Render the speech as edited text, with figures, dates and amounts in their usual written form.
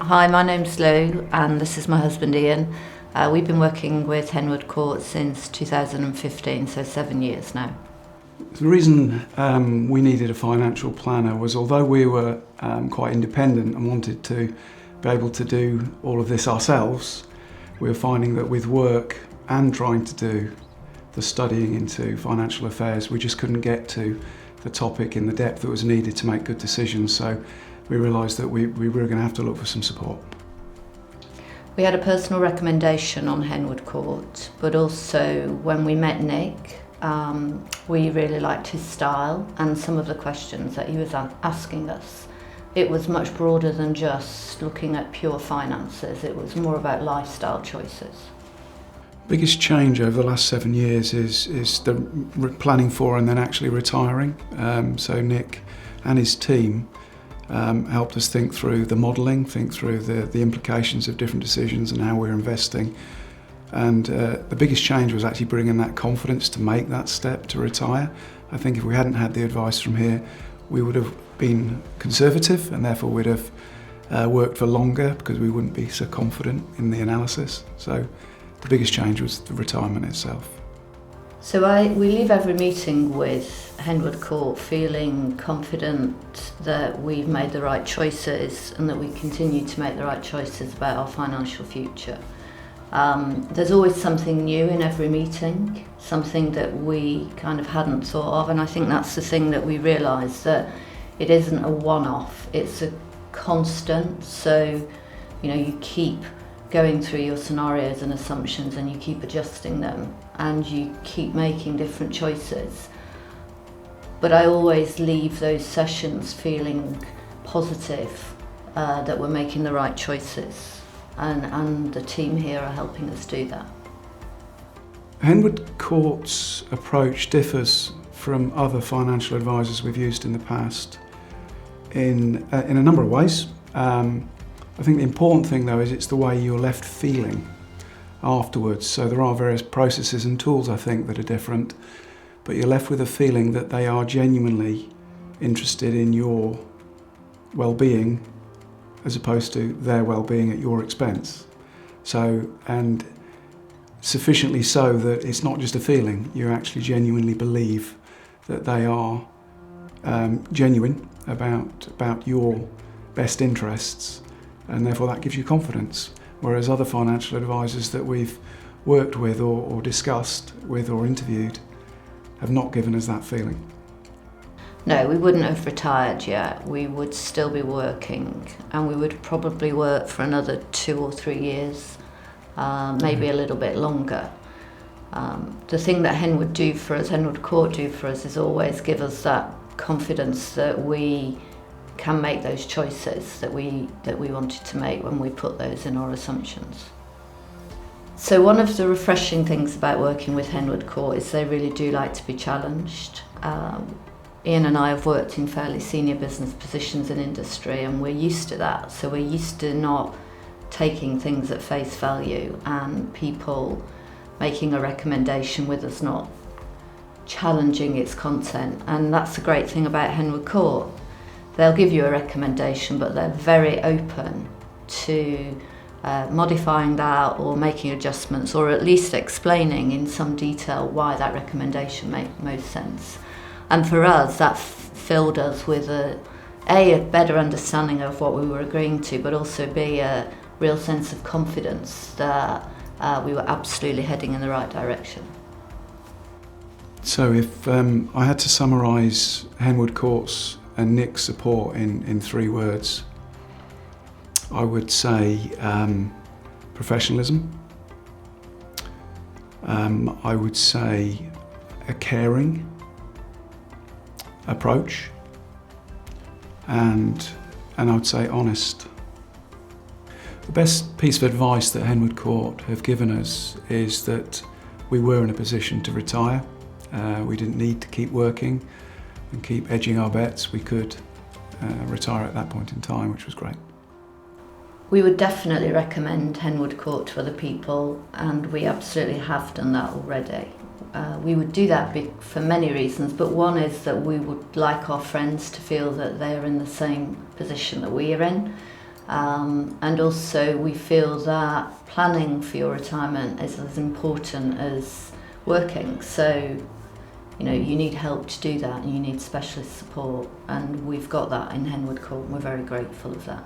Hi, my name's Lou and this is my husband Ian. We've been working with Henwood Court since 2015, so 7 years now. The reason we needed a financial planner was, although we were quite independent and wanted to be able to do all of this ourselves, we were finding that with work and trying to do the studying into financial affairs, we just couldn't get to the topic in the depth that was needed to make good decisions. So we realised that we were going to have to look for some support. We had a personal recommendation on Henwood Court, but also when we met Nick, we really liked his style and some of the questions that he was asking us. It was much broader than just looking at pure finances. It was more about lifestyle choices. Biggest change over the last 7 years is the planning for and then actually retiring. So Nick and his team helped us think through the modelling, think through the implications of different decisions and how we're investing. And the biggest change was actually bringing that confidence to make that step to retire. I think if we hadn't had the advice from here, we would have been conservative and therefore we'd have worked for longer because we wouldn't be so confident in the analysis. So the biggest change was the retirement itself. So we leave every meeting with Henwood Court feeling confident that we've made the right choices and that we continue to make the right choices about our financial future. There's always something new in every meeting, something that we kind of hadn't thought of, and I think that's the thing that we realised, that it isn't a one-off, it's a constant. So, you keep going through your scenarios and assumptions and you keep adjusting them and you keep making different choices. But I always leave those sessions feeling positive, that we're making the right choices, and the team here are helping us do that. Henwood Court's approach differs from other financial advisors we've used in the past in a number of ways. I think the important thing though is it's the way you're left feeling afterwards. So there are various processes and tools I think that are different, but you're left with a feeling that they are genuinely interested in your well-being as opposed to their well-being at your expense. So, and sufficiently so that it's not just a feeling, you actually genuinely believe that they are genuine about your best interests, and therefore that gives you confidence. Whereas other financial advisors that we've worked with or discussed with or interviewed have not given us that feeling. No, we wouldn't have retired yet. We would still be working, and we would probably work for another 2 or 3 years, maybe a little bit longer. The thing that Henwood Court do for us is always give us that confidence that we can make those choices that we wanted to make when we put those in our assumptions. So one of the refreshing things about working with Henwood Court is they really do like to be challenged. Ian and I have worked in fairly senior business positions in industry and we're used to that. So we're used to not taking things at face value and people making a recommendation with us not challenging its content. And that's the great thing about Henwood Court. They'll give you a recommendation, but they're very open to modifying that or making adjustments, or at least explaining in some detail why that recommendation makes most sense. And for us, that filled us with a better understanding of what we were agreeing to, but also B, a real sense of confidence that we were absolutely heading in the right direction. So if I had to summarise Henwood Court's and Nick's support in 3 words, I would say professionalism, I would say a caring approach, and I would say honest. The best piece of advice that Henwood Court have given us is that we were in a position to retire. We didn't need to keep working and keep edging our bets. We could retire at that point in time, which was great. We would definitely recommend Henwood Court to other people, and we absolutely have done that already. We would do that for many reasons, but one is that we would like our friends to feel that they're in the same position that we are in. And also we feel that planning for your retirement is as important as working. So, you know, you need help to do that and you need specialist support, and we've got that in Henwood Court and we're very grateful of that.